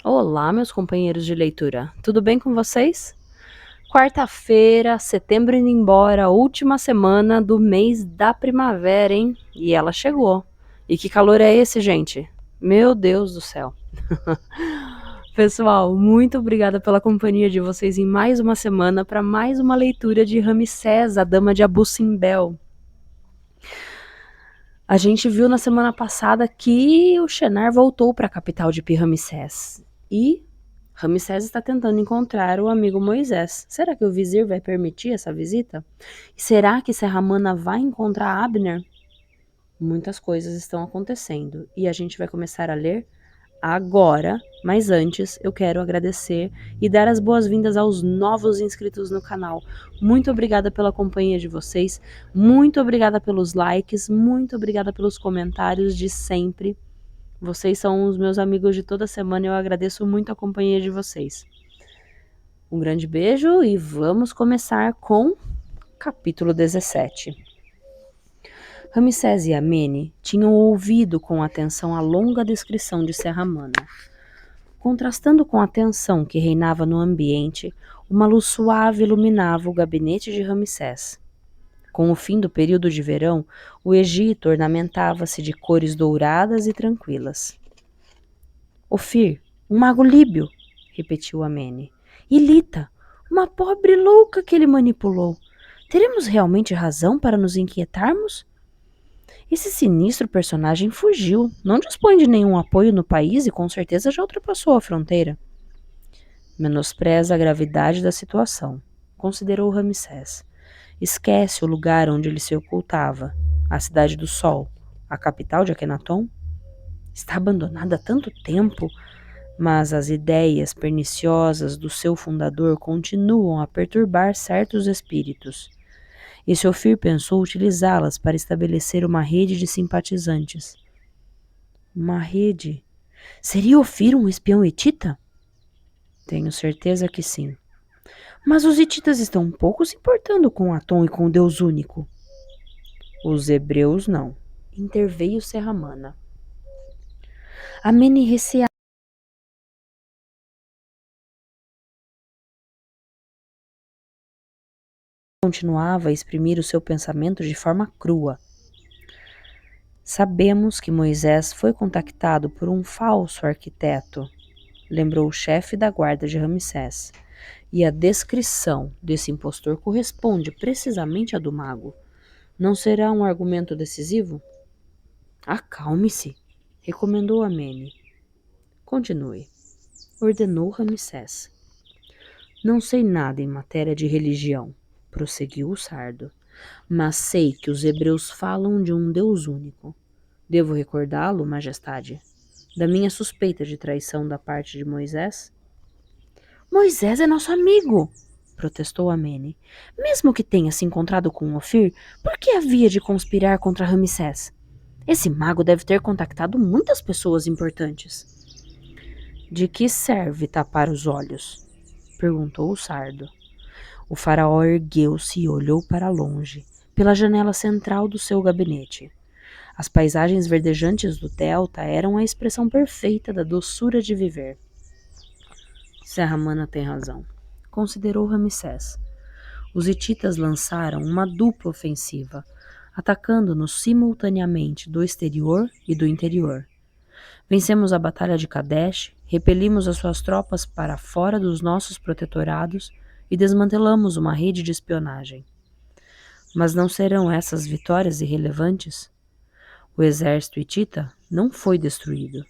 Olá, meus companheiros de leitura, tudo bem com vocês? Quarta-feira, setembro indo embora, última semana do mês da primavera, hein? E ela chegou. E que calor é esse, gente? Meu Deus do céu. Pessoal, muito obrigada pela companhia de vocês em mais uma semana para mais uma leitura de Ramsés, a Dama de Abu Simbel. A gente viu na semana passada que o Shenar voltou para a capital de Pi-Ramsés e Ramsés está tentando encontrar o amigo Moisés. Será que o vizir vai permitir essa visita? E será que Serramana vai encontrar Abner? Muitas coisas estão acontecendo e a gente vai começar a ler agora, mas antes eu quero agradecer e dar as boas-vindas aos novos inscritos no canal. Muito obrigada pela companhia de vocês, muito obrigada pelos likes, muito obrigada pelos comentários de sempre. Vocês são os meus amigos de toda semana e eu agradeço muito a companhia de vocês. Um grande beijo e vamos começar com capítulo 17. Ramsés e Amene tinham ouvido com atenção a longa descrição de Serramana. Contrastando com a tensão que reinava no ambiente, uma luz suave iluminava o gabinete de Ramsés. Com o fim do período de verão, o Egito ornamentava-se de cores douradas e tranquilas. Ofir, um mago líbio, repetiu Amene. E Lita, uma pobre louca que ele manipulou. Teremos realmente razão para nos inquietarmos? Esse sinistro personagem fugiu, não dispõe de nenhum apoio no país e com certeza já ultrapassou a fronteira. Menospreza a gravidade da situação, considerou Ramsés. Esquece o lugar onde ele se ocultava, a Cidade do Sol, a capital de Akhenaton. Está abandonada há tanto tempo, mas as ideias perniciosas do seu fundador continuam a perturbar certos espíritos. E Ofir pensou utilizá-las para estabelecer uma rede de simpatizantes. Uma rede? Seria Ofir um espião hitita? Tenho certeza que sim. Mas os hititas estão um pouco se importando com Atom e com o Deus único. Os hebreus não. Interveio Serramana. Amene receava. Continuava a exprimir o seu pensamento de forma crua. Sabemos que Moisés foi contactado por um falso arquiteto, lembrou o chefe da guarda de Ramsés, e a descrição desse impostor corresponde precisamente à do mago. Não será um argumento decisivo? Acalme-se, recomendou Amene. Continue, ordenou Ramsés. Não sei nada em matéria de religião, prosseguiu o sardo, mas sei que os hebreus falam de um Deus único. Devo recordá-lo, majestade, da minha suspeita de traição da parte de Moisés? Moisés é nosso amigo, protestou Amene. Mesmo que tenha se encontrado com Ofir, por que havia de conspirar contra Ramsés? Esse mago deve ter contactado muitas pessoas importantes. De que serve tapar os olhos? Perguntou o sardo. O faraó ergueu-se e olhou para longe, pela janela central do seu gabinete. As paisagens verdejantes do delta eram a expressão perfeita da doçura de viver. Serramana tem razão, considerou Ramsés. Os hititas lançaram uma dupla ofensiva, atacando-nos simultaneamente do exterior e do interior. Vencemos a Batalha de Kadesh, repelimos as suas tropas para fora dos nossos protetorados e desmantelamos uma rede de espionagem. Mas não serão essas vitórias irrelevantes? O exército hitita não foi destruído,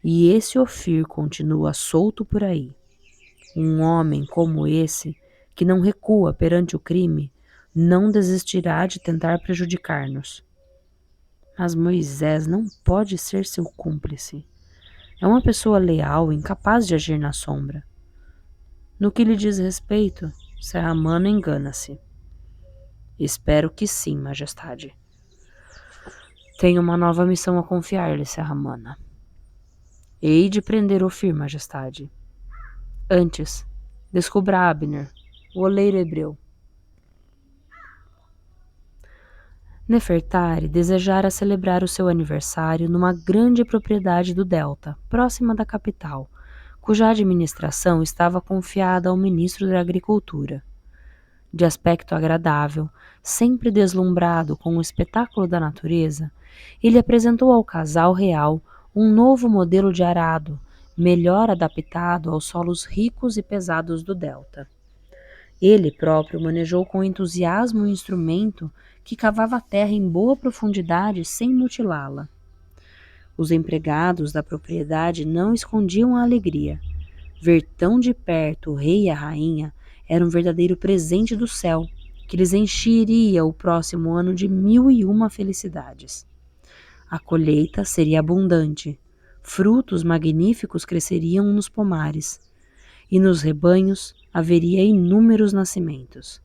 e esse Ofir continua solto por aí. Um homem como esse, que não recua perante o crime, não desistirá de tentar prejudicar-nos. Mas Moisés não pode ser seu cúmplice. É uma pessoa leal, incapaz de agir na sombra. No que lhe diz respeito, Serramana engana-se. Espero que sim, majestade. Tenho uma nova missão a confiar-lhe, Serramana. Hei de prender Ofir, majestade. Antes, descubra Abner, o oleiro hebreu. Nefertari desejara celebrar o seu aniversário numa grande propriedade do delta, próxima da capital, cuja administração estava confiada ao ministro da Agricultura. De aspecto agradável, sempre deslumbrado com o espetáculo da natureza, ele apresentou ao casal real um novo modelo de arado, melhor adaptado aos solos ricos e pesados do delta. Ele próprio manejou com entusiasmo o instrumento que cavava a terra em boa profundidade sem mutilá-la. Os empregados da propriedade não escondiam a alegria. Ver tão de perto o rei e a rainha era um verdadeiro presente do céu, que lhes encheria o próximo ano de 1001 felicidades. A colheita seria abundante, frutos magníficos cresceriam nos pomares, e nos rebanhos haveria inúmeros nascimentos.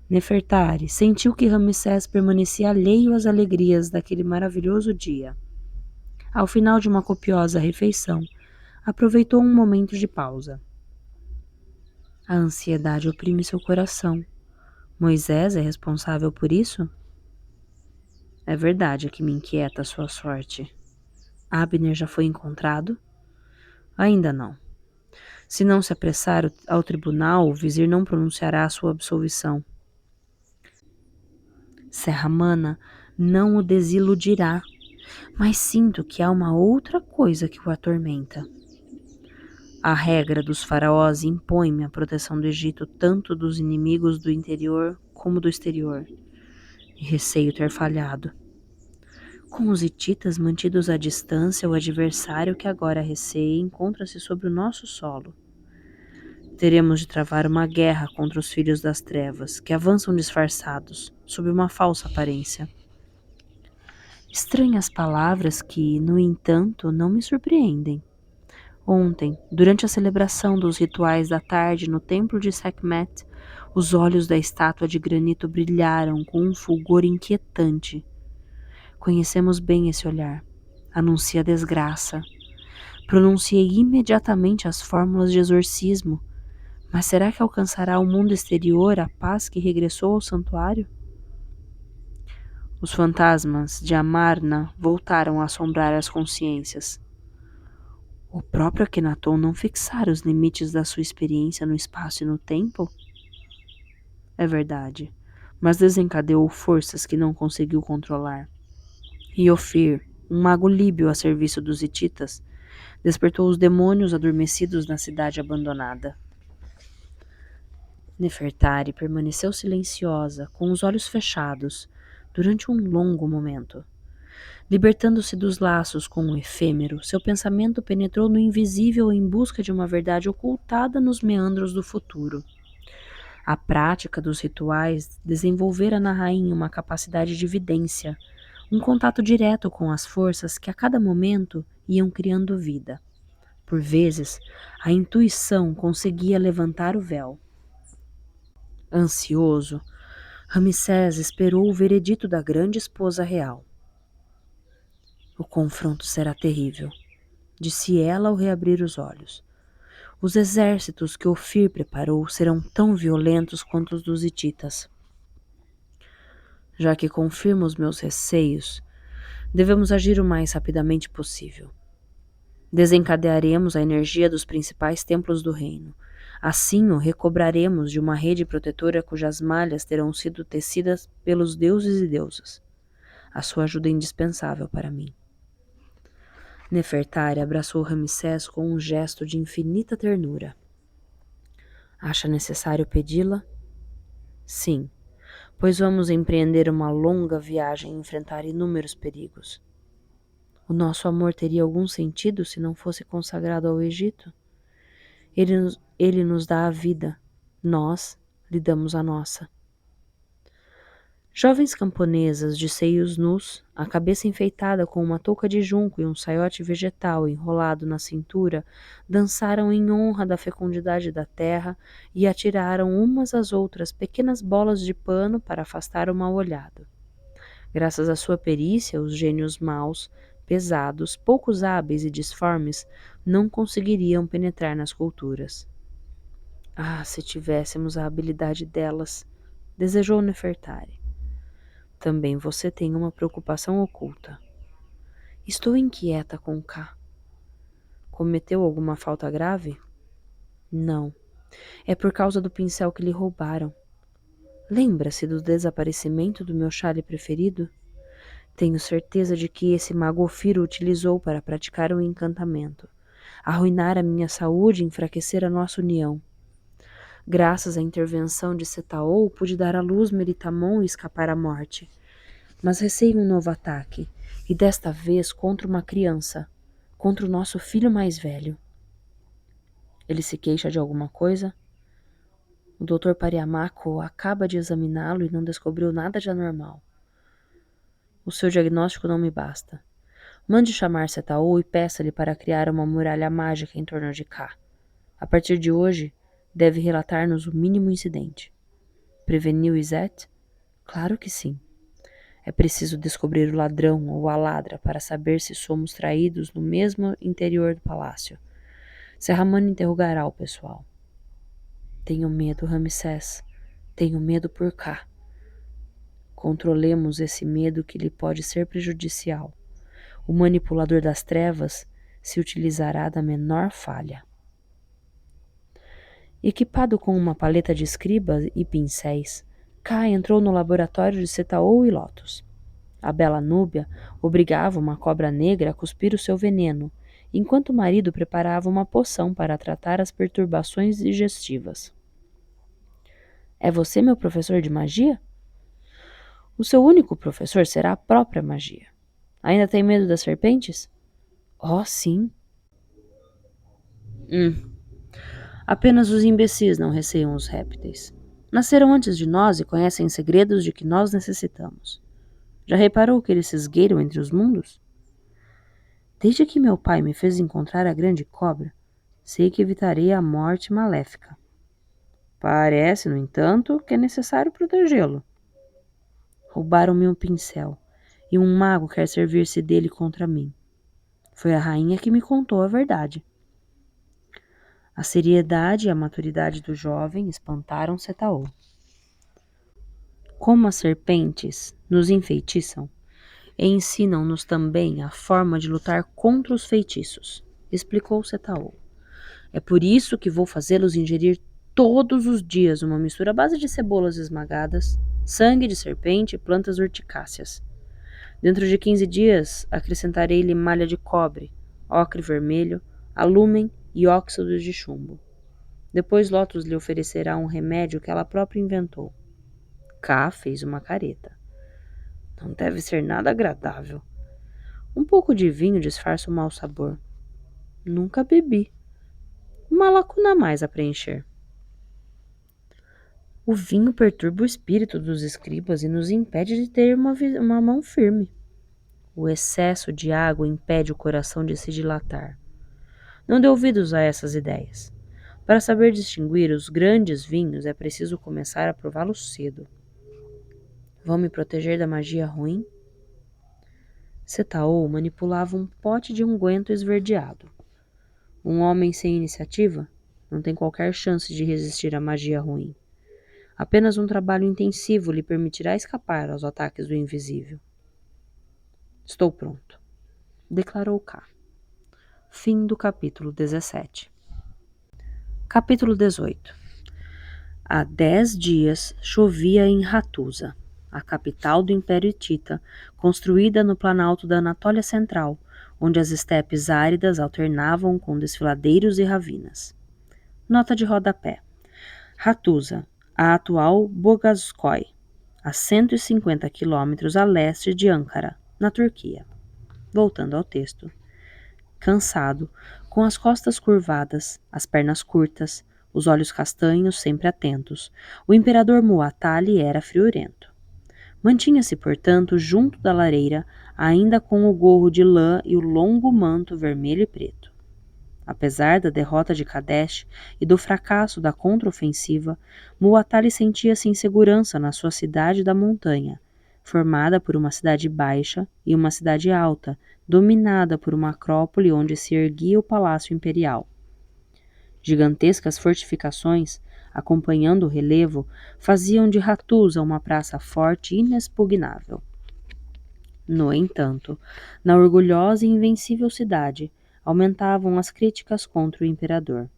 Nefertari sentiu que Ramsés permanecia alheio às alegrias daquele maravilhoso dia. Ao final de uma copiosa refeição, aproveitou um momento de pausa. A ansiedade oprime seu coração. Moisés é responsável por isso? É verdade que me inquieta a sua sorte. Abner já foi encontrado? Ainda não. Se não se apressar ao tribunal, o vizir não pronunciará a sua absolvição. Serra-Mana não o desiludirá, mas sinto que há uma outra coisa que o atormenta. A regra dos faraós impõe-me a proteção do Egito tanto dos inimigos do interior como do exterior, e receio ter falhado. Com os hititas mantidos à distância, o adversário que agora receia encontra-se sobre o nosso solo. Teremos de travar uma guerra contra os filhos das trevas, que avançam disfarçados, sob uma falsa aparência. Estranhas palavras que, no entanto, não me surpreendem. Ontem, durante a celebração dos rituais da tarde no templo de Sekhmet, os olhos da estátua de granito brilharam com um fulgor inquietante. Conhecemos bem esse olhar. Anuncia desgraça. Pronunciei imediatamente as fórmulas de exorcismo. Mas será que alcançará o mundo exterior a paz que regressou ao santuário? Os fantasmas de Amarna voltaram a assombrar as consciências. O próprio Akhenaton não fixara os limites da sua experiência no espaço e no tempo? É verdade, mas desencadeou forças que não conseguiu controlar. E Ofir, um mago líbio a serviço dos hititas, despertou os demônios adormecidos na cidade abandonada. Nefertari permaneceu silenciosa, com os olhos fechados, durante um longo momento. Libertando-se dos laços com o efêmero, seu pensamento penetrou no invisível em busca de uma verdade ocultada nos meandros do futuro. A prática dos rituais desenvolvera na rainha uma capacidade de vidência, um contato direto com as forças que a cada momento iam criando vida. Por vezes, a intuição conseguia levantar o véu. Ansioso, Ramsés esperou o veredito da grande esposa real. O confronto será terrível, disse ela ao reabrir os olhos. Os exércitos que Ofir preparou serão tão violentos quanto os dos hititas. Já que confirma os meus receios, devemos agir o mais rapidamente possível. Desencadearemos a energia dos principais templos do reino. Assim o recobraremos de uma rede protetora cujas malhas terão sido tecidas pelos deuses e deusas. A sua ajuda é indispensável para mim. Nefertari abraçou Ramsés com um gesto de infinita ternura. Acha necessário pedi-la? Sim, pois vamos empreender uma longa viagem e enfrentar inúmeros perigos. O nosso amor teria algum sentido se não fosse consagrado ao Egito? Ele nos dá a vida, nós lhe damos a nossa. Jovens camponesas de seios nus, a cabeça enfeitada com uma touca de junco e um saiote vegetal enrolado na cintura, dançaram em honra da fecundidade da terra e atiraram umas às outras pequenas bolas de pano para afastar o mal-olhado. Graças à sua perícia, os gênios maus, pesados, poucos hábeis e disformes, não conseguiriam penetrar nas culturas. Ah, se tivéssemos a habilidade delas, desejou Nefertari. Também você tem uma preocupação oculta. Estou inquieta com K. cometeu alguma falta grave? Não. É por causa do pincel que lhe roubaram. Lembra-se do desaparecimento do meu chale preferido? Tenho certeza de que esse mago Ofiro utilizou para praticar um encantamento, arruinar a minha saúde e enfraquecer a nossa união. Graças à intervenção de Setaol, pude dar à luz Meritamon e escapar à morte. Mas receio um novo ataque, e desta vez contra uma criança, contra o nosso filho mais velho. Ele se queixa de alguma coisa? O Dr. Pariamaco acaba de examiná-lo e não descobriu nada de anormal. O seu diagnóstico não me basta. Mande chamar Setaol e peça-lhe para criar uma muralha mágica em torno de cá. A partir de hoje, deve relatar-nos o mínimo incidente. Preveniu Izete? Claro que sim. É preciso descobrir o ladrão ou a ladra para saber se somos traídos no mesmo interior do palácio. Serramano interrogará o pessoal. Tenho medo, Ramsés. Tenho medo por cá. Controlemos esse medo que lhe pode ser prejudicial. O manipulador das trevas se utilizará da menor falha. Equipado com uma paleta de escriba e pincéis, K entrou no laboratório de Setaol e Lotus. A bela Núbia obrigava uma cobra negra a cuspir o seu veneno, enquanto o marido preparava uma poção para tratar as perturbações digestivas. É você meu professor de magia? O seu único professor será a própria magia. Ainda tem medo das serpentes? Oh, sim. Apenas os imbecis não receiam os répteis. Nasceram antes de nós e conhecem segredos de que nós necessitamos. Já reparou que eles se esgueiram entre os mundos? Desde que meu pai me fez encontrar a grande cobra, sei que evitarei a morte maléfica. Parece, no entanto, que é necessário protegê-lo. Roubaram-me um pincel, e um mago quer servir-se dele contra mim. Foi a rainha que me contou a verdade. A seriedade e a maturidade do jovem espantaram Setaol. Como as serpentes nos enfeitiçam, e ensinam-nos também a forma de lutar contra os feitiços, explicou Setaol. É por isso que vou fazê-los ingerir todos os dias uma mistura à base de cebolas esmagadas, sangue de serpente e plantas urticáceas. Dentro de 15 dias, acrescentarei-lhe malha de cobre, ocre vermelho, alúmen e óxido de chumbo. Depois Lotus lhe oferecerá um remédio que ela própria inventou. K fez uma careta. Não deve ser nada agradável. Um pouco de vinho disfarça o mau sabor. Nunca bebi. Uma lacuna a mais a preencher. O vinho perturba o espírito dos escribas e nos impede de ter uma mão firme. O excesso de água impede o coração de se dilatar. Não dê ouvidos a essas ideias. Para saber distinguir os grandes vinhos é preciso começar a prová-los cedo. Vão me proteger da magia ruim? Setaol manipulava um pote de unguento esverdeado. Um homem sem iniciativa não tem qualquer chance de resistir à magia ruim. Apenas um trabalho intensivo lhe permitirá escapar aos ataques do invisível. Estou pronto, declarou K. Fim do capítulo 17. Capítulo 18. Há 10 dias chovia em Hattusa, a capital do Império Hitita, construída no planalto da Anatólia Central, onde as estepes áridas alternavam com desfiladeiros e ravinas. Nota de rodapé. Hattusa, a atual Boğazköy, a 150 quilômetros a leste de Ankara, na Turquia. Voltando ao texto. Cansado, com as costas curvadas, as pernas curtas, os olhos castanhos sempre atentos, o imperador Muwatalli era friorento. Mantinha-se, portanto, junto da lareira, ainda com o gorro de lã e o longo manto vermelho e preto. Apesar da derrota de Kadesh e do fracasso da contraofensiva, Muwatalli sentia-se em segurança na sua cidade da montanha, formada por uma cidade baixa e uma cidade alta, dominada por uma acrópole onde se erguia o Palácio Imperial. Gigantescas fortificações, acompanhando o relevo, faziam de Hattusa uma praça forte e inexpugnável. No entanto, na orgulhosa e invencível cidade, aumentavam as críticas contra o imperador.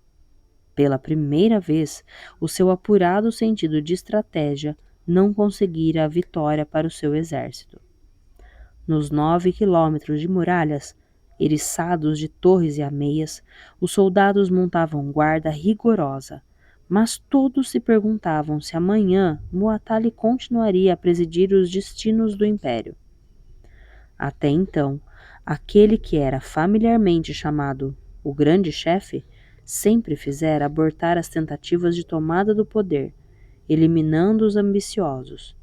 Pela primeira vez, o seu apurado sentido de estratégia não conseguira a vitória para o seu exército. Nos 9 quilômetros de muralhas, eriçados de torres e ameias, os soldados montavam guarda rigorosa, mas todos se perguntavam se amanhã Muatalli continuaria a presidir os destinos do império. Até então, aquele que era familiarmente chamado o Grande Chefe sempre fizera abortar as tentativas de tomada do poder, eliminando os ambiciosos.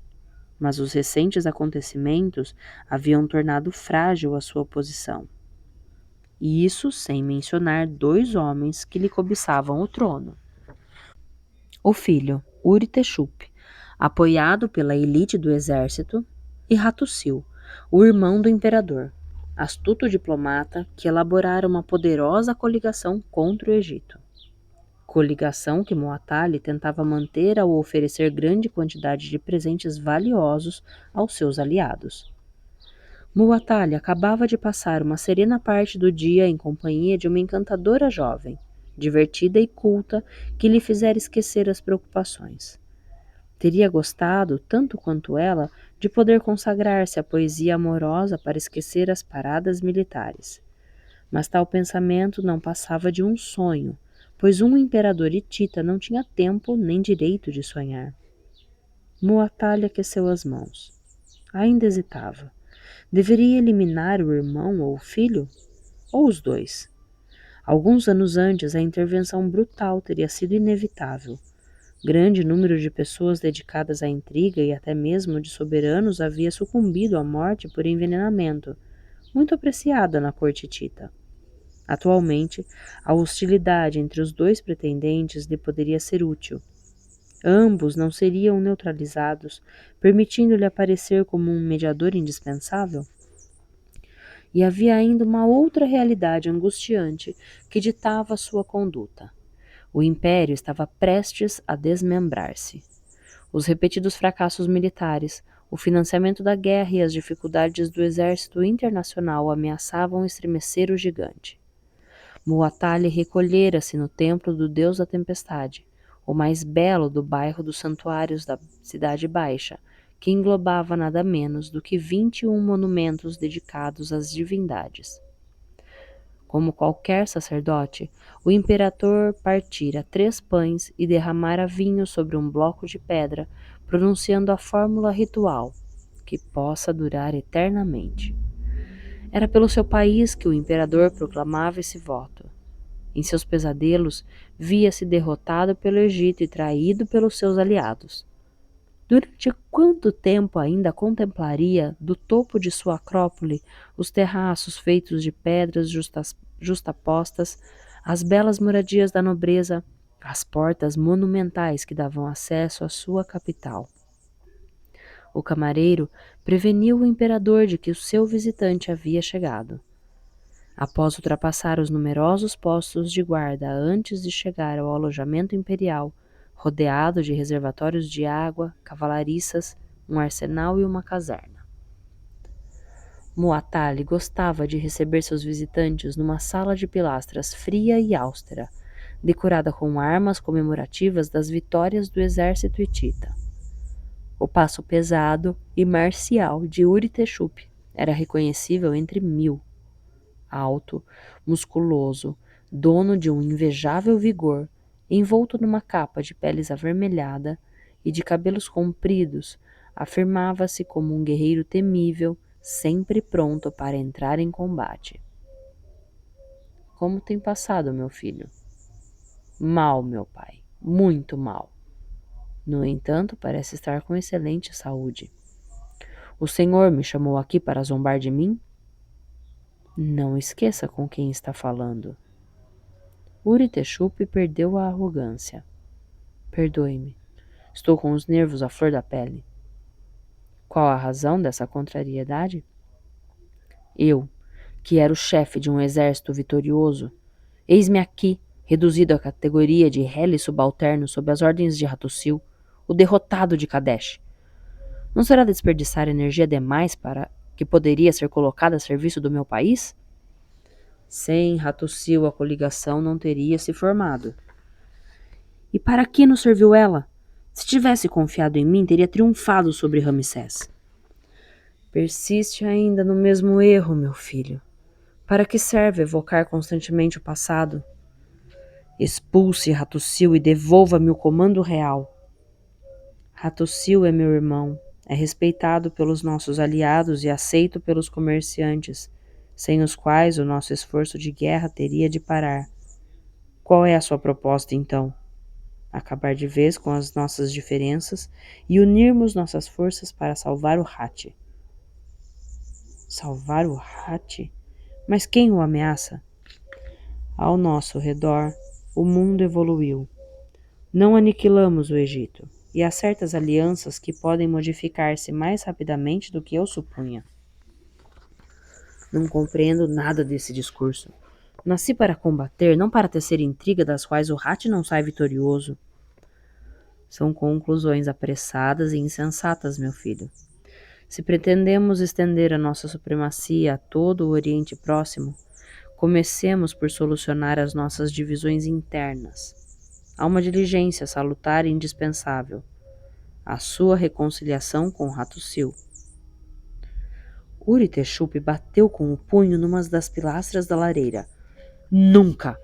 Mas os recentes acontecimentos haviam tornado frágil a sua posição. E isso sem mencionar 2 homens que lhe cobiçavam o trono. O filho, Uri-Teshup, apoiado pela elite do exército, e Hattusil, o irmão do imperador, astuto diplomata que elaborara uma poderosa coligação contra o Egito. Coligação que Muatalli tentava manter ao oferecer grande quantidade de presentes valiosos aos seus aliados. Muatalli acabava de passar uma serena parte do dia em companhia de uma encantadora jovem, divertida e culta, que lhe fizera esquecer as preocupações. Teria gostado, tanto quanto ela, de poder consagrar-se à poesia amorosa para esquecer as paradas militares. Mas tal pensamento não passava de um sonho, pois um imperador hitita não tinha tempo nem direito de sonhar. Muatalli aqueceu as mãos. Ainda hesitava. Deveria eliminar o irmão ou o filho? Ou os 2? Alguns anos antes, a intervenção brutal teria sido inevitável. Grande número de pessoas dedicadas à intriga e até mesmo de soberanos havia sucumbido à morte por envenenamento, muito apreciada na corte hitita. Atualmente, a hostilidade entre os 2 pretendentes lhe poderia ser útil. Ambos não seriam neutralizados, permitindo-lhe aparecer como um mediador indispensável? E havia ainda uma outra realidade angustiante que ditava sua conduta. O império estava prestes a desmembrar-se. Os repetidos fracassos militares, o financiamento da guerra e as dificuldades do exército internacional ameaçavam estremecer o gigante. Muatalli recolhera-se no templo do deus da tempestade, o mais belo do bairro dos santuários da Cidade Baixa, que englobava nada menos do que 21 monumentos dedicados às divindades. Como qualquer sacerdote, o imperador partira 3 pães e derramara vinho sobre um bloco de pedra, pronunciando a fórmula ritual, que possa durar eternamente. Era pelo seu país que o imperador proclamava esse voto. Em seus pesadelos, via-se derrotado pelo Egito e traído pelos seus aliados. Durante quanto tempo ainda contemplaria, do topo de sua acrópole, os terraços feitos de pedras justapostas, as belas moradias da nobreza, as portas monumentais que davam acesso à sua capital? O camareiro preveniu o imperador de que o seu visitante havia chegado. Após ultrapassar os numerosos postos de guarda antes de chegar ao alojamento imperial, rodeado de reservatórios de água, cavalariças, um arsenal e uma caserna. Muatalli gostava de receber seus visitantes numa sala de pilastras fria e austera, decorada com armas comemorativas das vitórias do exército hitita. O passo pesado e marcial de Uri-Teshup era reconhecível entre 1000. Alto, musculoso, dono de um invejável vigor, envolto numa capa de peles avermelhada e de cabelos compridos, afirmava-se como um guerreiro temível, sempre pronto para entrar em combate. Como tem passado, meu filho? Mal, meu pai, muito mal. No entanto, parece estar com excelente saúde. O senhor me chamou aqui para zombar de mim? Não esqueça com quem está falando. Uri-Teshup perdeu a arrogância. Perdoe-me. Estou com os nervos à flor da pele. Qual a razão dessa contrariedade? Eu, que era o chefe de um exército vitorioso, eis-me aqui, reduzido à categoria de rele subalterno sob as ordens de Hattusil, o derrotado de Kadesh. Não será desperdiçar energia demais para que poderia ser colocada a serviço do meu país? Sem Hattusil, a coligação não teria se formado. E para que nos serviu ela? Se tivesse confiado em mim, teria triunfado sobre Ramsés. Persiste ainda no mesmo erro, meu filho. Para que serve evocar constantemente o passado? Expulse Hattusil e devolva-me o comando real. Hattusil é meu irmão, é respeitado pelos nossos aliados e aceito pelos comerciantes, sem os quais o nosso esforço de guerra teria de parar. Qual é a sua proposta, então? Acabar de vez com as nossas diferenças e unirmos nossas forças para salvar o Hati. Salvar o Hati? Mas quem o ameaça? Ao nosso redor, o mundo evoluiu. Não aniquilamos o Egito, e há certas alianças que podem modificar-se mais rapidamente do que eu supunha. Não compreendo nada desse discurso. Nasci para combater, não para tecer intriga das quais o Hati não sai vitorioso. São conclusões apressadas e insensatas, meu filho. Se pretendemos estender a nossa supremacia a todo o Oriente Próximo, comecemos por solucionar as nossas divisões internas. Há uma diligência salutar e indispensável: a sua reconciliação com Hattusil. Uritexupi bateu com o punho numa das pilastras da lareira. Nunca,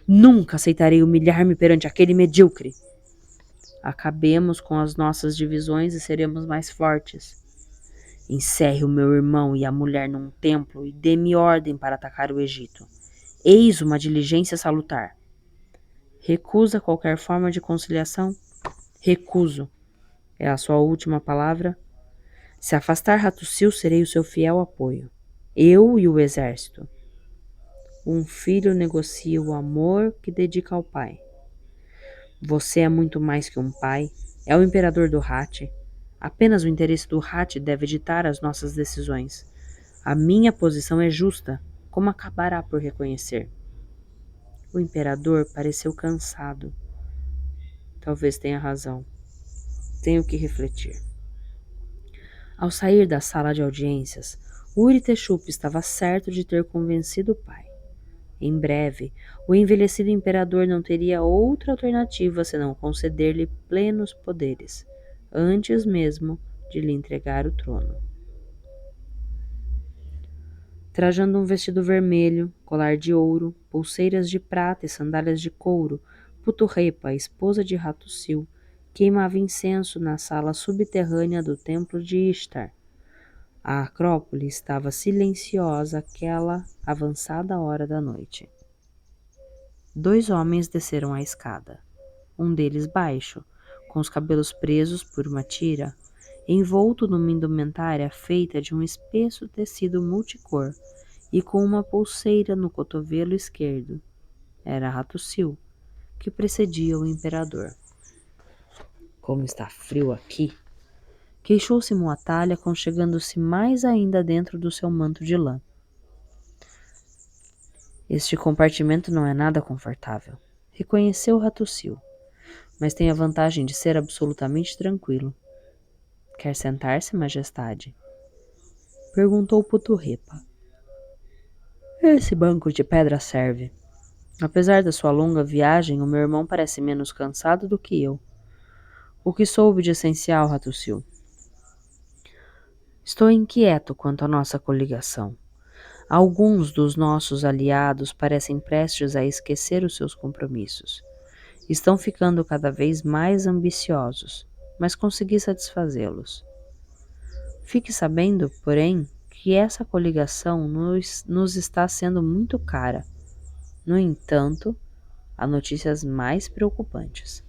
nunca aceitarei humilhar-me perante aquele medíocre. Acabemos com as nossas divisões e seremos mais fortes. Encerre o meu irmão e a mulher num templo e dê-me ordem para atacar o Egito. Eis uma diligência salutar. Recusa qualquer forma de conciliação? Recuso. É a sua última palavra? Se afastar Hattusil, serei o seu fiel apoio. Eu e o exército. Um filho negocia o amor que dedica ao pai. Você é muito mais que um pai. É o imperador do Hati. Apenas o interesse do Hati deve ditar as nossas decisões. A minha posição é justa, como acabará por reconhecer. O imperador pareceu cansado. Talvez tenha razão. Tenho que refletir. Ao sair da sala de audiências, Uritexupi estava certo de ter convencido o pai. Em breve, o envelhecido imperador não teria outra alternativa senão conceder-lhe plenos poderes, antes mesmo de lhe entregar o trono. Trajando um vestido vermelho, colar de ouro, pulseiras de prata e sandálias de couro, Puturrepa, a esposa de Hattusil, queimava incenso na sala subterrânea do templo de Ishtar. A Acrópole estava silenciosa àquela avançada hora da noite. 2 homens desceram a escada. Um deles baixo, com os cabelos presos por uma tira, envolto numa indumentária feita de um espesso tecido multicor e com uma pulseira no cotovelo esquerdo. Era Hattusil, que precedia o imperador. Como está frio aqui! Queixou-se Muatalha, aconchegando-se mais ainda dentro do seu manto de lã. Este compartimento não é nada confortável, reconheceu Hattusil, mas tem a vantagem de ser absolutamente tranquilo. Quer sentar-se, majestade? Perguntou Puturrepa. Esse banco de pedra serve. Apesar da sua longa viagem, o meu irmão parece menos cansado do que eu. O que soube de essencial, Hattusil? Estou inquieto quanto à nossa coligação. Alguns dos nossos aliados parecem prestes a esquecer os seus compromissos. Estão ficando cada vez mais ambiciosos, mas consegui satisfazê-los. Fique sabendo, porém, que essa coligação nos está sendo muito cara. No entanto, há notícias mais preocupantes.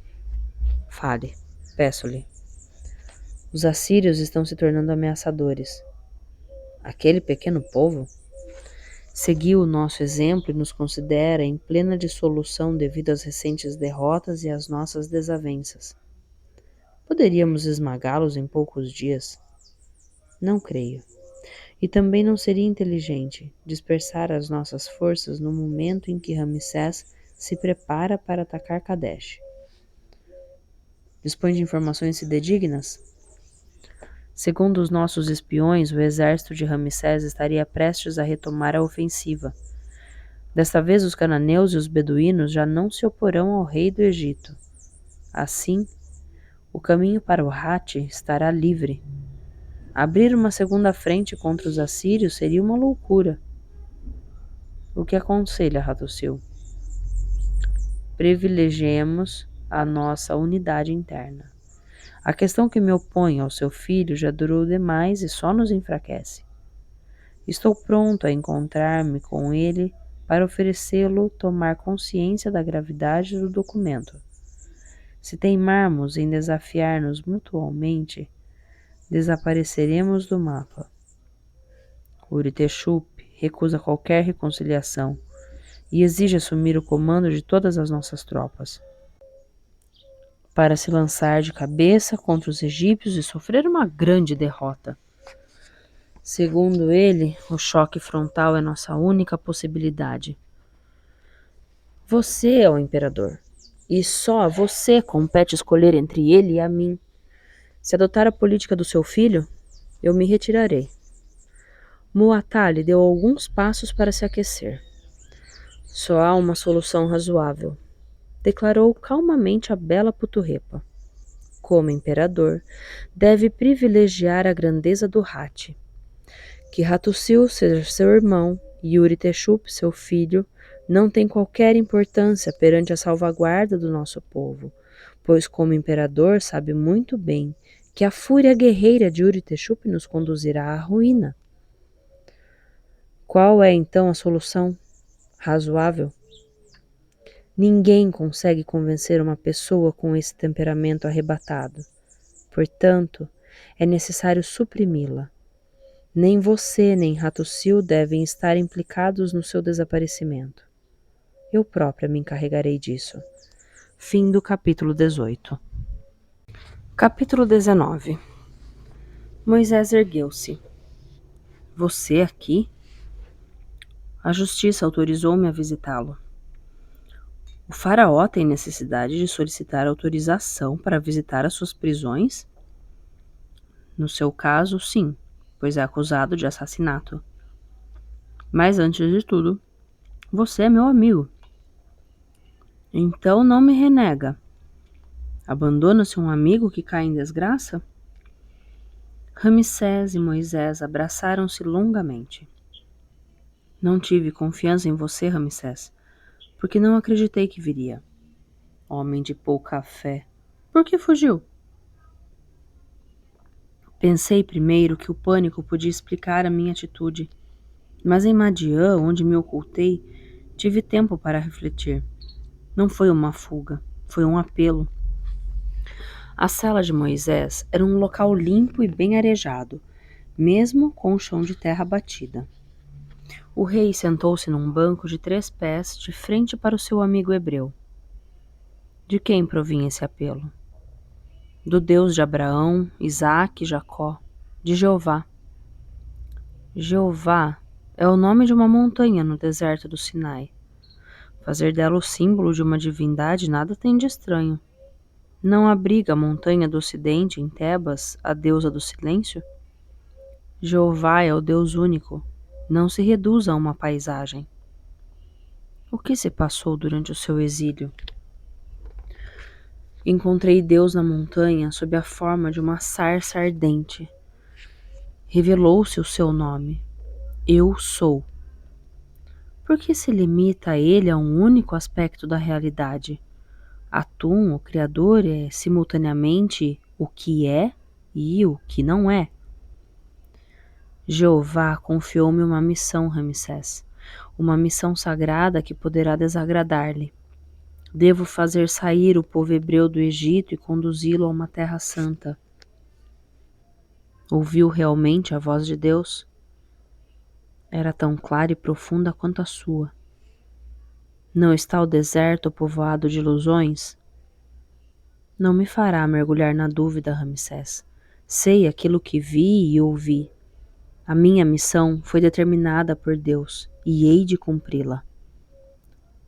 Fale, peço-lhe. Os assírios estão se tornando ameaçadores. Aquele pequeno povo seguiu o nosso exemplo e nos considera em plena dissolução devido às recentes derrotas e às nossas desavenças. Poderíamos esmagá-los em poucos dias? Não creio. E também não seria inteligente dispersar as nossas forças no momento em que Ramsés se prepara para atacar Kadesh. Dispõe de informações fidedignas? Segundo os nossos espiões, o exército de Ramsés estaria prestes a retomar a ofensiva. Desta vez os cananeus e os beduínos já não se oporão ao rei do Egito. Assim, o caminho para o Hati estará livre. Abrir uma segunda frente contra os assírios seria uma loucura. O que aconselha Hattusil? Privilegiemos a nossa unidade interna. A questão que me opõe ao seu filho já durou demais e só nos enfraquece. Estou pronto a encontrar-me com ele para oferecê-lo tomar consciência da gravidade do documento. Se teimarmos em desafiar-nos mutuamente, desapareceremos do mapa. Uritexup recusa qualquer reconciliação e exige assumir o comando de todas as nossas tropas, para se lançar de cabeça contra os egípcios e sofrer uma grande derrota. Segundo ele, o choque frontal é nossa única possibilidade. Você é o imperador, e só a você compete escolher entre ele e a mim. Se adotar a política do seu filho, eu me retirarei. Muatali deu alguns passos para se aquecer. Só há uma solução razoável, declarou calmamente a bela Puturrepa. Como imperador, deve privilegiar a grandeza do Hati. Que Hattusil seja seu irmão e Uritexup seu filho não tem qualquer importância perante a salvaguarda do nosso povo, pois como imperador sabe muito bem que a fúria guerreira de Uritexup nos conduzirá à ruína. Qual é então a solução razoável? Ninguém consegue convencer uma pessoa com esse temperamento arrebatado. Portanto, é necessário suprimi-la. Nem você nem Hattusil devem estar implicados no seu desaparecimento. Eu própria me encarregarei disso. Fim do capítulo 18. Capítulo 19. Moisés ergueu-se. Você aqui? A justiça autorizou-me a visitá-lo. O faraó tem necessidade de solicitar autorização para visitar as suas prisões? No seu caso, sim, pois é acusado de assassinato. Mas antes de tudo, você é meu amigo. Então não me renega. Abandona-se um amigo que cai em desgraça? Ramsés e Moisés abraçaram-se longamente. Não tive confiança em você, Ramsés, porque não acreditei que viria. Homem de pouca fé, por que fugiu? Pensei primeiro que o pânico podia explicar a minha atitude, mas em Madiã, onde me ocultei, tive tempo para refletir. Não foi uma fuga, foi um apelo. A cela de Moisés era um local limpo e bem arejado, mesmo com o chão de terra batida. O rei sentou-se num banco de 3 pés de frente para o seu amigo hebreu. De quem provinha esse apelo? Do Deus de Abraão, Isaque e Jacó, de Jeová. Jeová é o nome de uma montanha no deserto do Sinai. Fazer dela o símbolo de uma divindade nada tem de estranho. Não abriga a montanha do ocidente em Tebas, a deusa do silêncio? Jeová é o Deus único. Não se reduz a uma paisagem. O que se passou durante o seu exílio? Encontrei Deus na montanha sob a forma de uma sarça ardente. Revelou-se o seu nome. Eu sou. Por que se limita ele a um único aspecto da realidade? Atum, o Criador, é simultaneamente o que é e o que não é. Jeová confiou-me uma missão, Ramsés, uma missão sagrada que poderá desagradar-lhe. Devo fazer sair o povo hebreu do Egito e conduzi-lo a uma terra santa. Ouviu realmente a voz de Deus? Era tão clara e profunda quanto a sua. Não está o deserto povoado de ilusões? Não me fará mergulhar na dúvida, Ramsés. Sei aquilo que vi e ouvi. A minha missão foi determinada por Deus e hei de cumpri-la.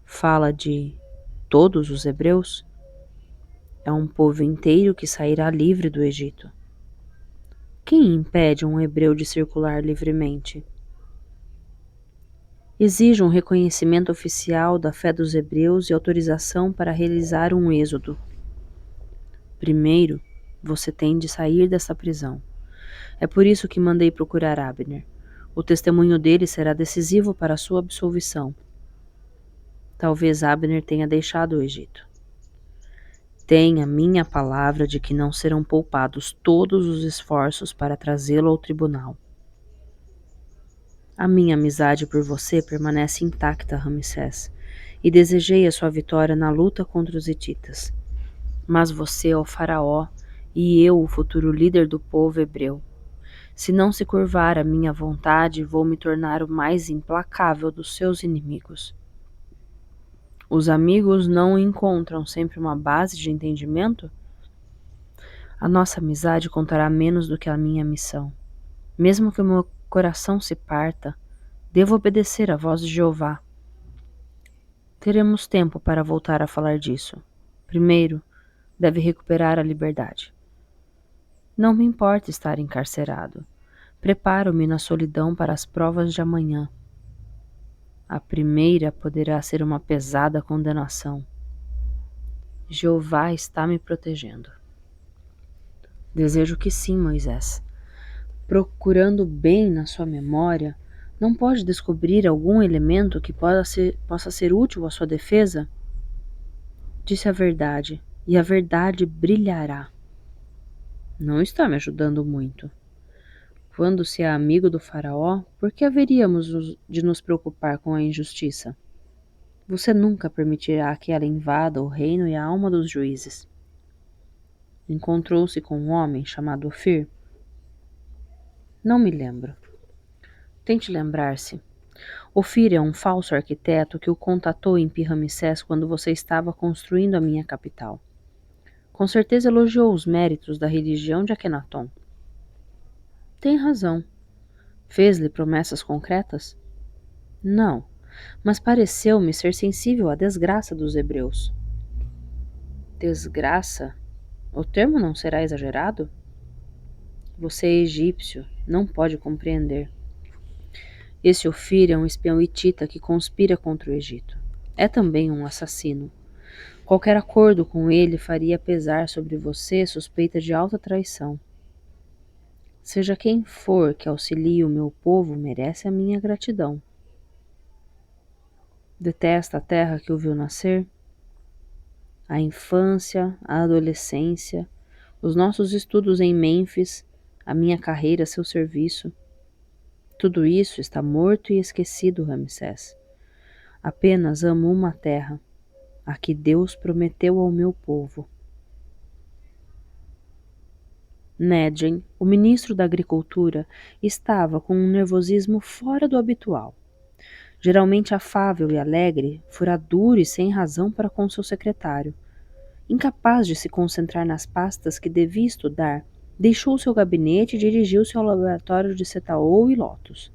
Fala de todos os hebreus? É um povo inteiro que sairá livre do Egito. Quem impede um hebreu de circular livremente? Exijo um reconhecimento oficial da fé dos hebreus e autorização para realizar um êxodo. Primeiro, você tem de sair dessa prisão. É por isso que mandei procurar Abner. O testemunho dele será decisivo para a sua absolvição. Talvez Abner tenha deixado o Egito. Tenha minha palavra de que não serão poupados todos os esforços para trazê-lo ao tribunal. A minha amizade por você permanece intacta, Ramsés, e desejei a sua vitória na luta contra os hititas. Mas você é o faraó e eu o futuro líder do povo hebreu. Se não se curvar à minha vontade, vou me tornar o mais implacável dos seus inimigos. Os amigos não encontram sempre uma base de entendimento? A nossa amizade contará menos do que a minha missão. Mesmo que o meu coração se parta, devo obedecer à voz de Jeová. Teremos tempo para voltar a falar disso. Primeiro, deve recuperar a liberdade. Não me importa estar encarcerado. Preparo-me na solidão para as provas de amanhã. A primeira poderá ser uma pesada condenação. Jeová está me protegendo. Desejo que sim, Moisés. Procurando bem na sua memória, não pode descobrir algum elemento que possa ser útil à sua defesa? Disse a verdade, e a verdade brilhará. Não está me ajudando muito. Quando se é amigo do faraó, por que haveríamos de nos preocupar com a injustiça? Você nunca permitirá que ela invada o reino e a alma dos juízes. Encontrou-se com um homem chamado Ofir? Não me lembro. Tente lembrar-se. Ofir é um falso arquiteto que o contatou em Pi-Ramsés quando você estava construindo a minha capital. Com certeza elogiou os méritos da religião de Akenaton. Tem razão. Fez-lhe promessas concretas? Não, mas pareceu-me ser sensível à desgraça dos hebreus. Desgraça? O termo não será exagerado? Você é egípcio, não pode compreender. Esse Ofir é um espião hitita que conspira contra o Egito. É também um assassino. Qualquer acordo com ele faria pesar sobre você suspeita de alta traição. Seja quem for que auxilie o meu povo, merece a minha gratidão. Detesta a terra que o viu nascer? A infância, a adolescência, os nossos estudos em Mênfis, a minha carreira a seu serviço. Tudo isso está morto e esquecido, Ramsés. Apenas amo uma terra, a que Deus prometeu ao meu povo. Nedjen, o ministro da Agricultura, estava com um nervosismo fora do habitual. Geralmente afável e alegre, fora duro e sem razão para com seu secretário. Incapaz de se concentrar nas pastas que devia estudar, deixou seu gabinete e dirigiu-se ao laboratório de Setaol e Lotus.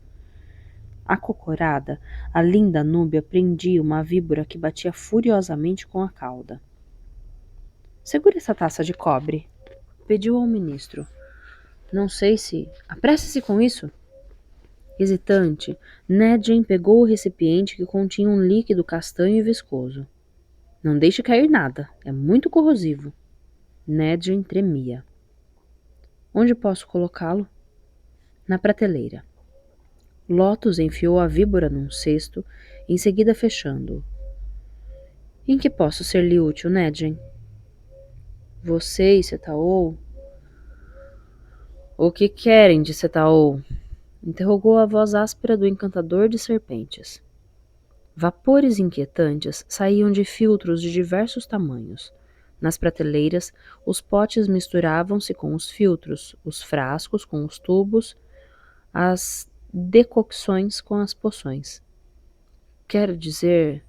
Acocorada, a linda núbia prendia uma víbora que batia furiosamente com a cauda. Segure essa taça de cobre, pediu ao ministro. Não sei se... Apresse-se com isso! Hesitante, Nedjen pegou o recipiente que continha um líquido castanho e viscoso. Não deixe cair nada, é muito corrosivo. Nedjen tremia. Onde posso colocá-lo? Na prateleira. Lotus enfiou a víbora num cesto, em seguida fechando-o. Em que posso ser-lhe útil, Nedjen? Você e Setaol... O que querem de Setaol? Interrogou a voz áspera do encantador de serpentes. Vapores inquietantes saíam de filtros de diversos tamanhos. Nas prateleiras, os potes misturavam-se com os filtros, os frascos com os tubos, as decocções com as poções. Quero dizer,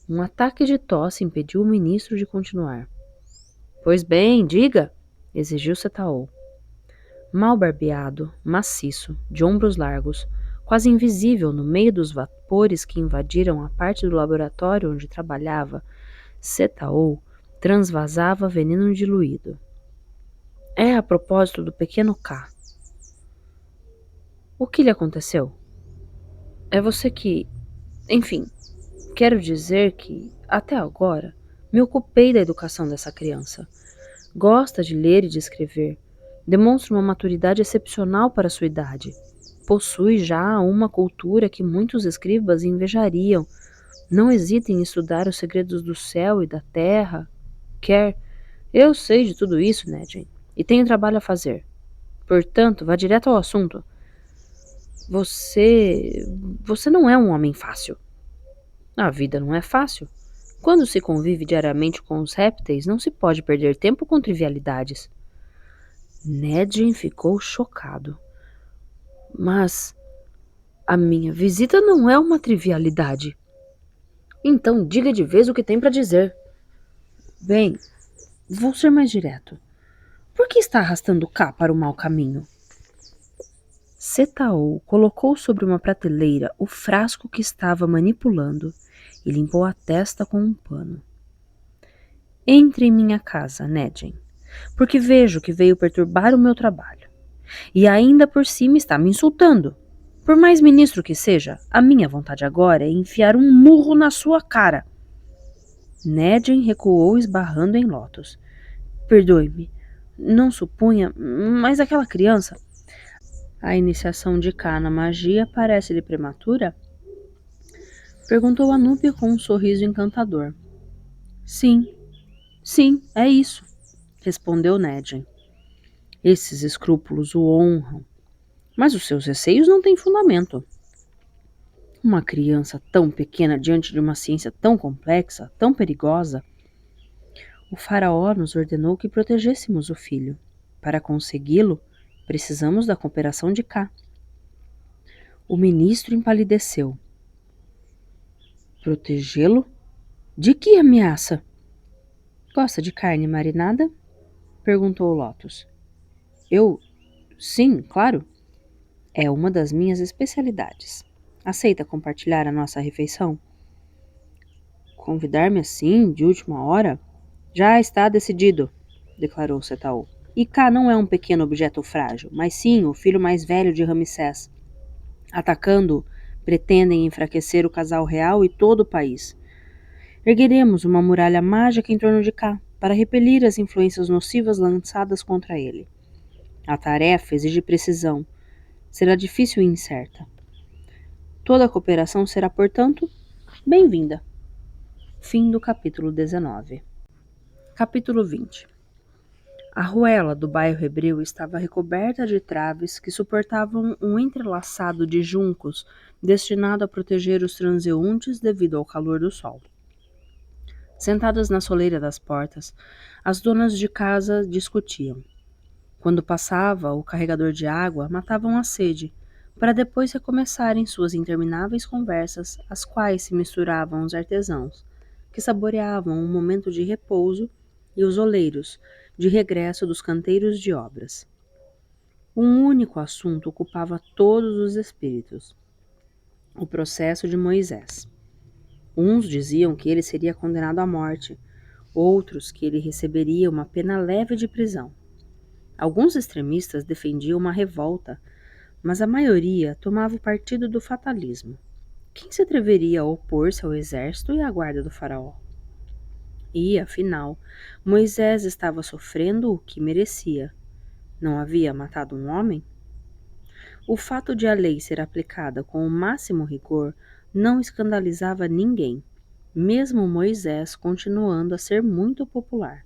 um ataque de tosse impediu o ministro de continuar. Pois bem, diga, exigiu Setaol. Mal barbeado, maciço, de ombros largos, quase invisível no meio dos vapores que invadiram a parte do laboratório onde trabalhava, Setaol transvasava veneno diluído. É a propósito do pequeno K. O que lhe aconteceu? É você que... Enfim, quero dizer que, até agora, me ocupei da educação dessa criança. Gosta de ler e de escrever. Demonstra uma maturidade excepcional para sua idade. Possui já uma cultura que muitos escribas invejariam. Não hesita em estudar os segredos do céu e da terra. Quer. Eu sei de tudo isso, Nedjen, e tenho trabalho a fazer. Portanto, vá direto ao assunto. Você. Você não é um homem fácil. A vida não é fácil. Quando se convive diariamente com os répteis, não se pode perder tempo com trivialidades. Nedjen ficou chocado. Mas a minha visita não é uma trivialidade. Então diga de vez o que tem para dizer. Bem, vou ser mais direto. Por que está arrastando cá para o mau caminho? Setaou colocou sobre uma prateleira o frasco que estava manipulando e limpou a testa com um pano. Entre em minha casa, Nedjen, porque vejo que veio perturbar o meu trabalho. E ainda por cima está me insultando. Por mais ministro que seja, a minha vontade agora é enfiar um murro na sua cara. Nedjen recuou esbarrando em Lotus. Perdoe-me, não supunha, mas aquela criança... A iniciação de K na magia parece-lhe prematura? Perguntou Anúbia com um sorriso encantador. Sim, sim, é isso, respondeu Nedjen. Esses escrúpulos o honram, mas os seus receios não têm fundamento. Uma criança tão pequena diante de uma ciência tão complexa, tão perigosa. O faraó nos ordenou que protegêssemos o filho. Para consegui-lo, precisamos da cooperação de K. O ministro empalideceu. Protegê-lo? De que ameaça? Gosta de carne marinada? Perguntou Lotus. Eu? Sim, claro. É uma das minhas especialidades. Aceita compartilhar a nossa refeição? Convidar-me assim, de última hora? Já está decidido, declarou Setaú. E K não é um pequeno objeto frágil, mas sim o filho mais velho de Ramsés. Atacando-o, pretendem enfraquecer o casal real e todo o país. Ergueremos uma muralha mágica em torno de K, para repelir as influências nocivas lançadas contra ele. A tarefa exige precisão. Será difícil e incerta. Toda a cooperação será, portanto, bem-vinda. Fim do capítulo 19. Capítulo 20. A ruela do bairro hebreu estava recoberta de traves que suportavam um entrelaçado de juncos destinado a proteger os transeuntes devido ao calor do sol. Sentadas na soleira das portas, as donas de casa discutiam. Quando passava o carregador de água, matavam a sede, para depois recomeçarem suas intermináveis conversas, às quais se misturavam os artesãos, que saboreavam um momento de repouso, e os oleiros, de regresso dos canteiros de obras. Um único assunto ocupava todos os espíritos: o processo de Moisés. Uns diziam que ele seria condenado à morte, outros que ele receberia uma pena leve de prisão. Alguns extremistas defendiam uma revolta, mas a maioria tomava o partido do fatalismo. Quem se atreveria a opor-se ao exército e à guarda do faraó? E, afinal, Moisés estava sofrendo o que merecia. Não havia matado um homem? O fato de a lei ser aplicada com o máximo rigor não escandalizava ninguém, mesmo Moisés continuando a ser muito popular.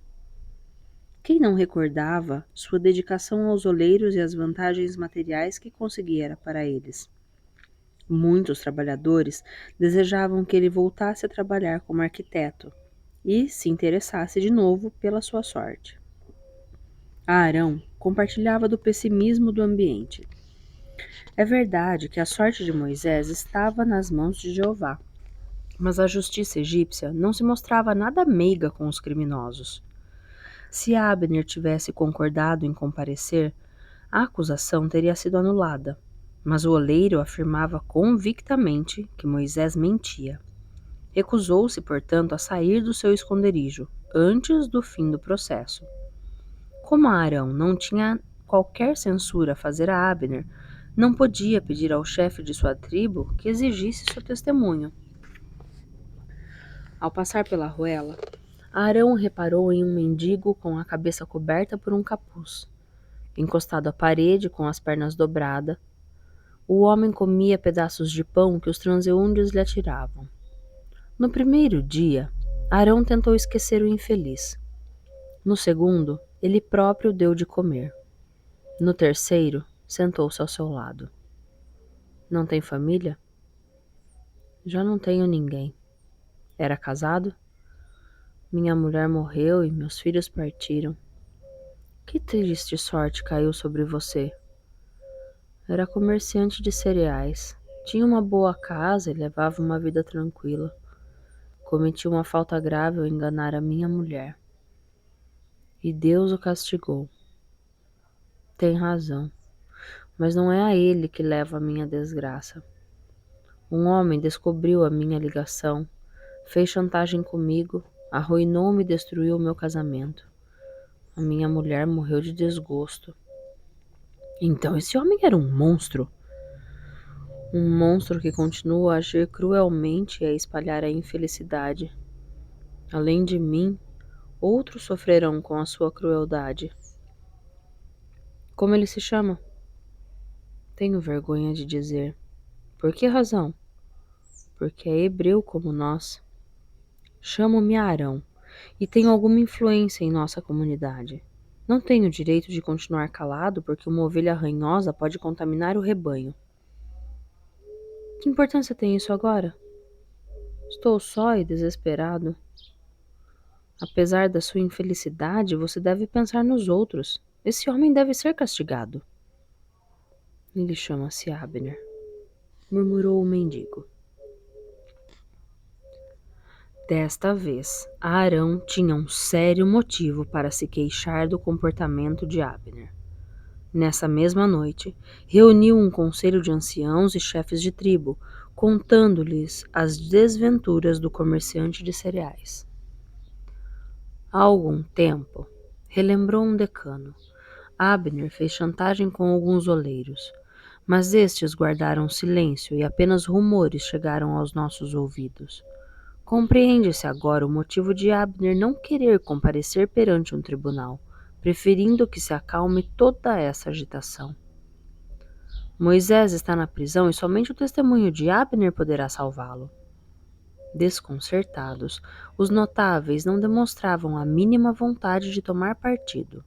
Quem não recordava sua dedicação aos oleiros e as vantagens materiais que conseguira para eles? Muitos trabalhadores desejavam que ele voltasse a trabalhar como arquiteto e se interessasse de novo pela sua sorte. Arão compartilhava do pessimismo do ambiente. É verdade que a sorte de Moisés estava nas mãos de Jeová, mas a justiça egípcia não se mostrava nada meiga com os criminosos. Se Abner tivesse concordado em comparecer, a acusação teria sido anulada, mas o oleiro afirmava convictamente que Moisés mentia. Recusou-se, portanto, a sair do seu esconderijo antes do fim do processo. Como Arão não tinha qualquer censura a fazer a Abner, não podia pedir ao chefe de sua tribo que exigisse seu testemunho. Ao passar pela ruela, Arão reparou em um mendigo com a cabeça coberta por um capuz. Encostado à parede, com as pernas dobradas, o homem comia pedaços de pão que os transeuntes lhe atiravam. No primeiro dia, Arão tentou esquecer o infeliz. No segundo, ele próprio deu de comer. No terceiro, sentou-se ao seu lado. Não tem família? Já não tenho ninguém. Era casado? Minha mulher morreu e meus filhos partiram. Que triste sorte caiu sobre você. Era comerciante de cereais. Tinha uma boa casa e levava uma vida tranquila. Cometi uma falta grave ao enganar a minha mulher. E Deus o castigou. Tem razão, mas não é a ele que leva a minha desgraça. Um homem descobriu a minha ligação, fez chantagem comigo, arruinou-me e destruiu o meu casamento. A minha mulher morreu de desgosto. Então esse homem era um monstro. Um monstro que continua a agir cruelmente e a espalhar a infelicidade. Além de mim, outros sofrerão com a sua crueldade. Como ele se chama? Tenho vergonha de dizer. Por que razão? Porque é hebreu como nós. Chamo-me Arão e tenho alguma influência em nossa comunidade. Não tenho direito de continuar calado porque uma ovelha ranhosa pode contaminar o rebanho. Que importância tem isso agora? Estou só e desesperado. Apesar da sua infelicidade, você deve pensar nos outros. Esse homem deve ser castigado. Ele chama-se Abner, murmurou o mendigo. Desta vez, Arão tinha um sério motivo para se queixar do comportamento de Abner. Nessa mesma noite, reuniu um conselho de anciãos e chefes de tribo, contando-lhes as desventuras do comerciante de cereais. Há algum tempo, relembrou um decano, Abner fez chantagem com alguns oleiros, mas estes guardaram silêncio e apenas rumores chegaram aos nossos ouvidos. Compreende-se agora o motivo de Abner não querer comparecer perante um tribunal, preferindo que se acalme toda essa agitação. Moisés está na prisão e somente o testemunho de Abner poderá salvá-lo. Desconcertados, os notáveis não demonstravam a mínima vontade de tomar partido.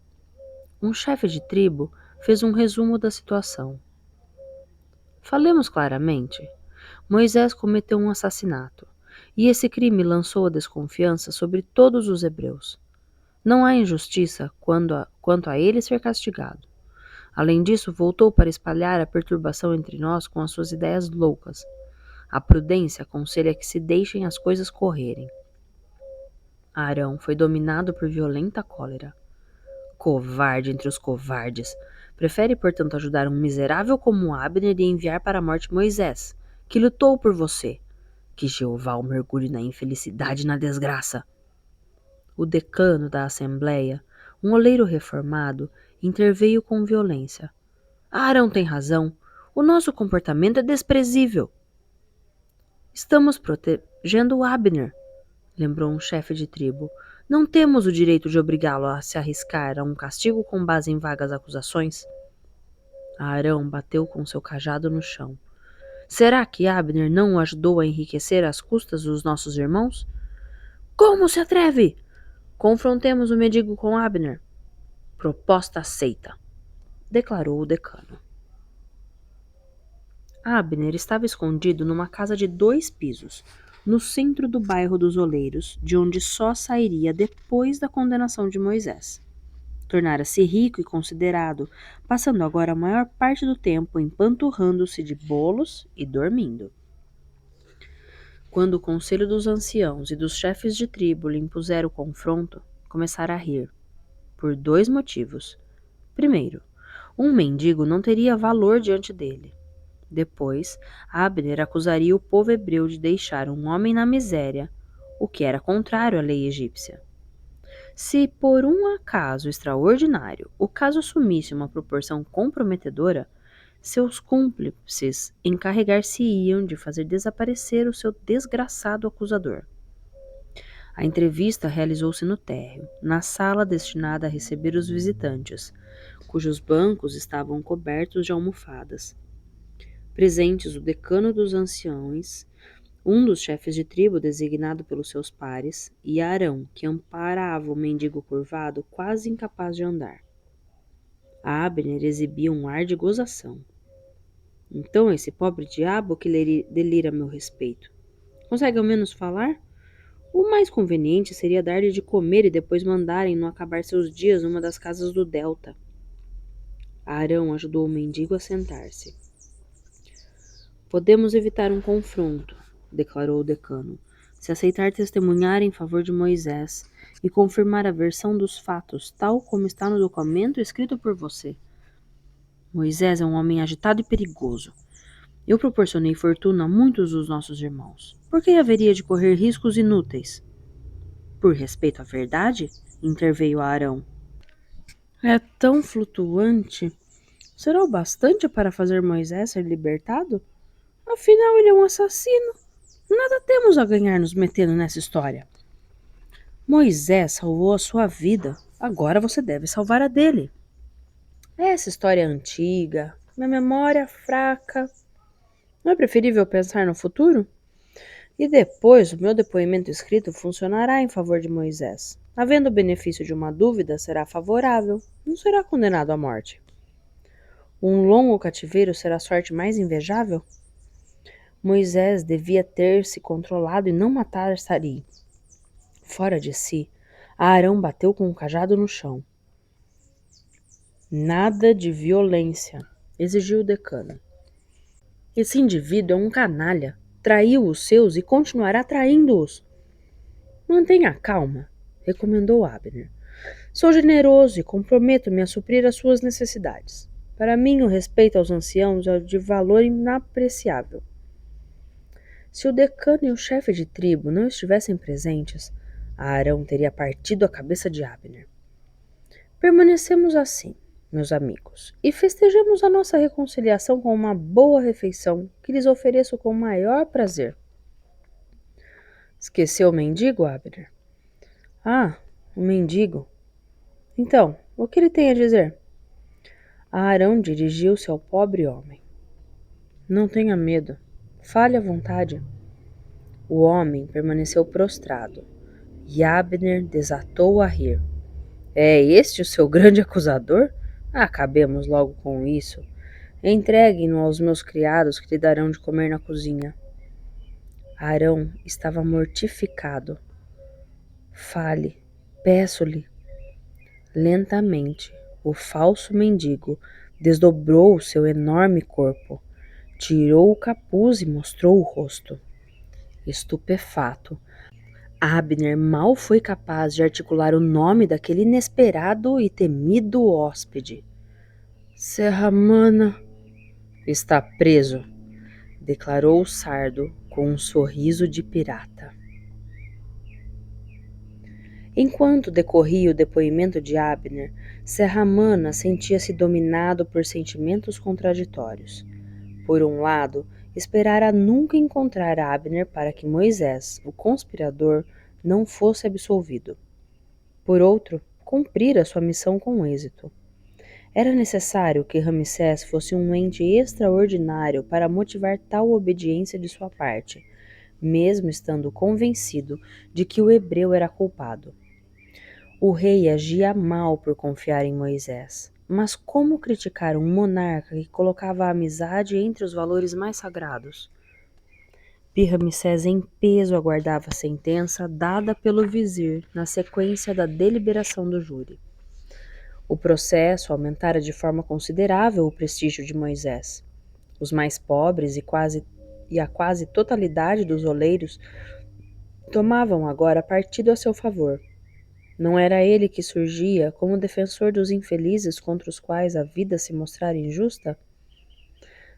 Um chefe de tribo fez um resumo da situação. Falemos claramente. Moisés cometeu um assassinato, e esse crime lançou a desconfiança sobre todos os hebreus. Não há injustiça quanto a ele ser castigado. Além disso, voltou para espalhar a perturbação entre nós com as suas ideias loucas. A prudência aconselha que se deixem as coisas correrem. Arão foi dominado por violenta cólera. Covarde entre os covardes. Prefere, portanto, ajudar um miserável como Abner e enviar para a morte Moisés, que lutou por você. Que Jeová o mergulhe na infelicidade e na desgraça. O decano da assembleia, um oleiro reformado, interveio com violência. Arão tem razão. O nosso comportamento é desprezível. Estamos protegendo Abner, lembrou um chefe de tribo. Não temos o direito de obrigá-lo a se arriscar a um castigo com base em vagas acusações. Arão bateu com seu cajado no chão. Será que Abner não o ajudou a enriquecer às custas dos nossos irmãos? Como se atreve? Confrontemos o mendigo com Abner. Proposta aceita, declarou o decano. Abner estava escondido numa casa de 2 pisos, no centro do bairro dos Oleiros, de onde só sairia depois da condenação de Moisés. Tornara-se rico e considerado, passando agora a maior parte do tempo empanturrando-se de bolos e dormindo. Quando o conselho dos anciãos e dos chefes de tribo lhe impuseram o confronto, começara a rir, por 2 motivos. Primeiro, um mendigo não teria valor diante dele. Depois, Abner acusaria o povo hebreu de deixar um homem na miséria, o que era contrário à lei egípcia. Se, por um acaso extraordinário, o caso assumisse uma proporção comprometedora, seus cúmplices encarregar-se-iam de fazer desaparecer o seu desgraçado acusador. A entrevista realizou-se no térreo, na sala destinada a receber os visitantes, cujos bancos estavam cobertos de almofadas. Presentes o decano dos anciões, um dos chefes de tribo designado pelos seus pares, e Arão, que amparava o mendigo curvado, quase incapaz de andar. Abner exibia um ar de gozação. Então esse pobre diabo que delira a meu respeito. Consegue ao menos falar? O mais conveniente seria dar-lhe de comer e depois mandarem-no acabar seus dias numa das casas do Delta. Arão ajudou o mendigo a sentar-se. Podemos evitar um confronto, declarou o decano, se aceitar testemunhar em favor de Moisés e confirmar a versão dos fatos, tal como está no documento escrito por você. Moisés é um homem agitado e perigoso. Eu proporcionei fortuna a muitos dos nossos irmãos. Por que haveria de correr riscos inúteis? Por respeito à verdade, interveio Arão. É tão flutuante. Será o bastante para fazer Moisés ser libertado? Afinal, ele é um assassino. Nada temos a ganhar nos metendo nessa história. Moisés salvou a sua vida. Agora você deve salvar a dele. Essa história é antiga, minha memória é fraca. Não é preferível pensar no futuro? E depois, o meu depoimento escrito funcionará em favor de Moisés. Havendo o benefício de uma dúvida, será favorável. Não será condenado à morte. Um longo cativeiro será a sorte mais invejável? Moisés devia ter se controlado e não matar Sari. Fora de si, Arão bateu com o cajado no chão. Nada de violência, exigiu o decano. Esse indivíduo é um canalha. Traiu os seus e continuará traindo-os. Mantenha a calma, recomendou Abner. Sou generoso e comprometo-me a suprir as suas necessidades. Para mim, o respeito aos anciãos é de valor inapreciável. Se o decano e o chefe de tribo não estivessem presentes, Arão teria partido a cabeça de Abner. Permanecemos assim, meus amigos, e festejemos a nossa reconciliação com uma boa refeição que lhes ofereço com o maior prazer. Esqueceu o mendigo, Abner? Ah, o mendigo. Então, o que ele tem a dizer? Arão dirigiu-se ao pobre homem. Não tenha medo. Fale à vontade. O homem permaneceu prostrado, e Abner desatou a rir. É este o seu grande acusador? Acabemos logo com isso. Entregue-no aos meus criados que lhe darão de comer na cozinha. Arão estava mortificado. Fale, peço-lhe. Lentamente, o falso mendigo desdobrou o seu enorme corpo, tirou o capuz e mostrou o rosto. Estupefato, Abner mal foi capaz de articular o nome daquele inesperado e temido hóspede. Serramana está preso, declarou o sardo com um sorriso de pirata. Enquanto decorria o depoimento de Abner, Serramana sentia-se dominado por sentimentos contraditórios. Por um lado, esperara nunca encontrar Abner para que Moisés, o conspirador, não fosse absolvido. Por outro, cumprira sua missão com êxito. Era necessário que Ramsés fosse um ente extraordinário para motivar tal obediência de sua parte, mesmo estando convencido de que o hebreu era culpado. O rei agia mal por confiar em Moisés, mas como criticar um monarca que colocava a amizade entre os valores mais sagrados? Pi-Ramsés em peso aguardava a sentença dada pelo vizir na sequência da deliberação do júri. O processo aumentara de forma considerável o prestígio de Moisés. Os mais pobres e a quase totalidade dos oleiros tomavam agora partido a seu favor. Não era ele que surgia como defensor dos infelizes contra os quais a vida se mostrara injusta?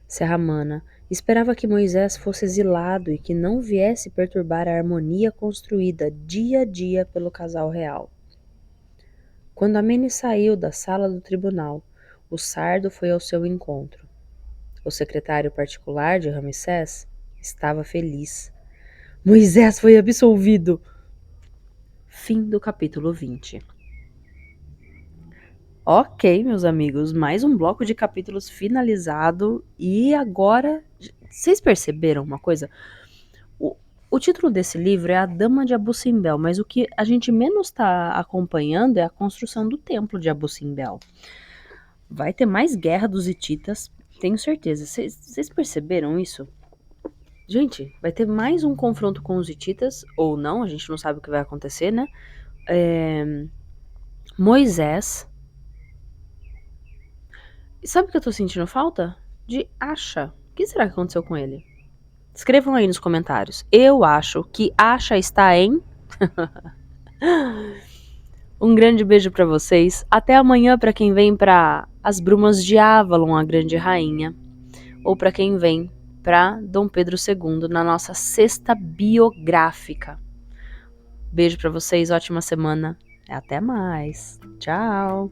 Serramana esperava que Moisés fosse exilado e que não viesse perturbar a harmonia construída dia a dia pelo casal real. Quando Amene saiu da sala do tribunal, o sardo foi ao seu encontro. O secretário particular de Ramsés estava feliz. Moisés foi absolvido! Fim do capítulo 20. Ok, meus amigos, mais um bloco de capítulos finalizado. E agora, vocês perceberam uma coisa? O título desse livro é A Dama de Abu Simbel, mas o que a gente menos está acompanhando é a construção do templo de Abu Simbel. Vai ter mais guerra dos hititas, tenho certeza. Vocês perceberam isso? Gente, vai ter mais um confronto com os hititas, ou não, a gente não sabe o que vai acontecer, né? Moisés. E sabe o que eu tô sentindo falta? De Asha. O que será que aconteceu com ele? Escrevam aí nos comentários. Eu acho que Asha está em... Um grande beijo pra vocês. Até amanhã pra quem vem pra As Brumas de Avalon, a Grande Rainha. Ou pra quem vem pra Dom Pedro II, na nossa sexta biográfica. Beijo pra vocês, ótima semana. Até mais. Tchau.